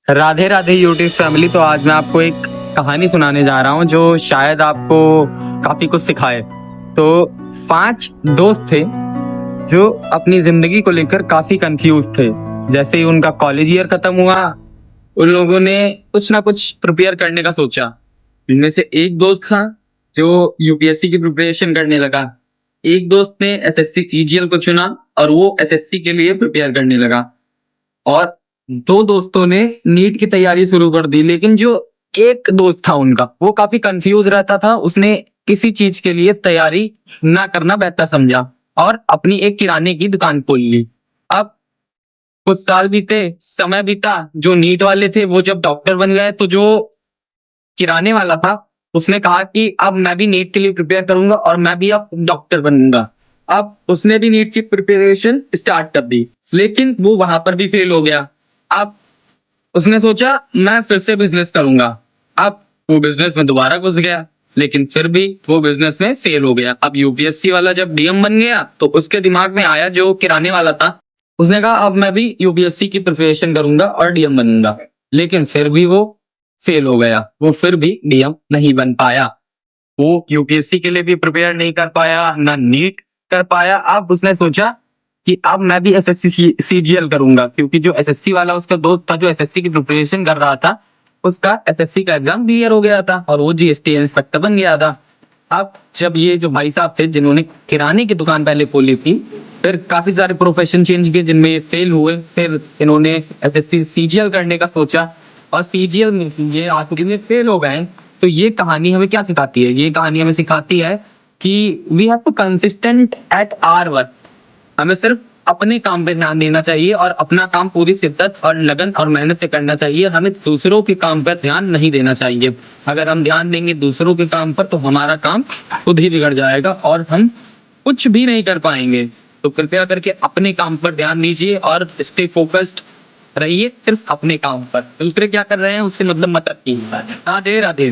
Radhe Radhe YouTube family. तो आज मैं आपको एक कहानी सुनाने जा रहा हूँ जो शायद आपको काफी कुछ सिखाए। तो 5 दोस्त थे जो अपनी जिंदगी को लेकर काफी कंफ्यूज थे। जैसे ही उनका कॉलेज ईयर खत्म हुआ, उन लोगों ने कुछ ना कुछ प्रिपेयर करने का सोचा। इनमें से एक दोस्त था जो यूपीएससी की प्रिपरेशन करने लगा। एक दोस्त ने एसएससी सीजीएल को चुना और वो एसएससी के लिए प्रिपेयर करने लगा। और 2 दोस्तों ने नीट की तैयारी शुरू कर दी। लेकिन जो एक दोस्त था उनका, वो काफी कंफ्यूज रहता था। उसने किसी चीज के लिए तैयारी ना करना बेहतर समझा और अपनी एक किराने की दुकान खोल ली। अब कुछ साल बीते, समय बीता। जो नीट वाले थे वो जब डॉक्टर बन गए, तो जो किराने वाला था उसने कहा कि अब मैं भी नीट के लिए प्रिपेयर करूंगा और मैं भी अब डॉक्टर बनूंगा। अब उसने भी नीट की प्रिपरेशन स्टार्ट कर दी, लेकिन वो वहां पर भी फेल हो गया। अब उसने सोचा मैं फिर से बिजनेस करूंगा। अब वो बिजनेस में दोबारा घुस गया, लेकिन फिर भी वो बिजनेस में फेल हो गया। अब यूपीएससी वाला जब डीएम बन गया तो उसके दिमाग में आया, जो किराने वाला था उसने कहा अब मैं भी यूपीएससी की प्रिपरेशन करूंगा और डीएम बनूंगा। लेकिन फिर भी वो फेल हो गया, वो फिर भी डीएम नहीं बन पाया। वो यूपीएससी के लिए भी प्रिपेयर नहीं कर पाया, ना नीट कर पाया। अब उसने सोचा कि अब मैं भी एसएससी सीजीएल करूंगा, क्योंकि जो एसएससी वाला उसका दोस्त था जो एसएससी की प्रिपरेशन कर रहा था, उसका एसएससी का एग्जाम क्लियर हो गया था और वो जीएसटी इंस्पेक्टर बन गया था। अब जब ये जो भाई साहब थे जिन्होंने किराने की दुकान पहले खोली थी, फिर काफी सारे प्रोफेशन चेंज किए जिनमें ये फेल हुए, फिर इन्होंने एसएससी सीजीएल करने का सोचा और सीजीएल में ये आखिर में फेल हो गए। तो ये कहानी हमें क्या सिखाती है? ये कहानी हमें सिखाती है कि we have to consistent at our work. हमें सिर्फ अपने काम पे ध्यान देना चाहिए और अपना काम पूरी शिद्दत और लगन और मेहनत से करना चाहिए। हमें दूसरों के काम पर ध्यान नहीं देना चाहिए। अगर हम ध्यान देंगे दूसरों के काम पर तो हमारा काम खुद ही बिगड़ जाएगा और हम कुछ भी नहीं कर पाएंगे। तो कृपया करके अपने काम पर ध्यान दीजिए और स्टे फोकस्ड रहिए सिर्फ अपने काम पर। दूसरे क्या कर रहे हैं उससे मतलब मत रखिए। राधे राधे।